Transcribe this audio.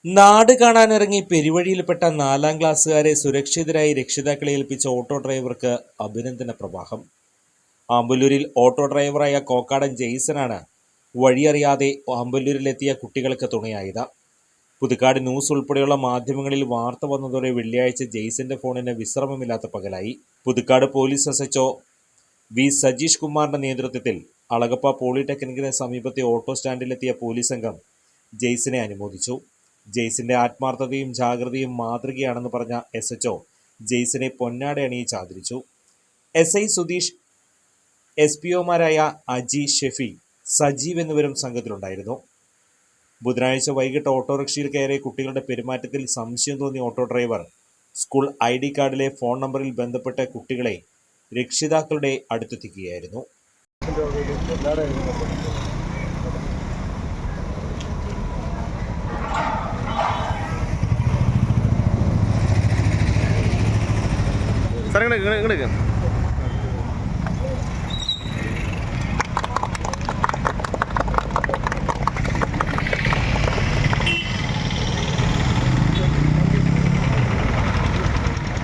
നാട് കാണാനിറങ്ങി പെരുവഴിയിൽപ്പെട്ട 4ാം ക്ലാസ്സുകാരെ സുരക്ഷിതരായി രക്ഷിതാക്കളെ ഏൽപ്പിച്ച ഓട്ടോ ഡ്രൈവർക്ക് അഭിനന്ദന പ്രവാഹം. ആമ്പല്ലൂരിൽ ഓട്ടോ ഡ്രൈവറായ കോക്കാടൻ ജെയ്സനാണ് വഴിയറിയാതെ ആമ്പല്ലൂരിലെത്തിയ കുട്ടികൾക്ക് തുണയായത്. പുതുക്കാട് ന്യൂസ് ഉൾപ്പെടെയുള്ള മാധ്യമങ്ങളിൽ വാർത്ത വന്നതോടെ വെള്ളിയാഴ്ച ജെയ്സന്റെ ഫോണിന് വിശ്രമമില്ലാത്ത പകലായി. Puthukkad police SHO V Sajeesh കുമാറിന്റെ നേതൃത്വത്തിൽ അളഗപ്പ പോളിടെക്നിക്കിന് സമീപത്തെ ഓട്ടോ സ്റ്റാൻഡിലെത്തിയ പോലീസ് സംഘം ജെയ്സനെ അനുമോദിച്ചു. ജെയ്സിന്റെ ആത്മാർത്ഥതയും ജാഗ്രതയും മാതൃകയാണെന്ന് പറഞ്ഞ എസ്എച്ച്ഒ ജെയ്സിനെ പൊന്നാട അണിയിച്ച് ആദരിച്ചു. എസ്ഐ സുധീഷ്, എസ്പിഒമാരായ അജി, ഷെഫി, സജീവ് എന്നിവരും സംഘത്തിലുണ്ടായിരുന്നു. ബുധനാഴ്ച വൈകിട്ട് ഓട്ടോറിക്ഷയിൽ കയറിയ കുട്ടികളുടെ പെരുമാറ്റത്തിൽ സംശയം തോന്നിയ ഓട്ടോ ഡ്രൈവർ സ്കൂൾ ID കാർഡിലെ ഫോൺ നമ്പറിൽ ബന്ധപ്പെട്ട കുട്ടികളെ രക്ഷിതാക്കളുടെ അടുത്തെത്തിക്കുകയായിരുന്നു. സാർ ഇങ്ങോട്ട്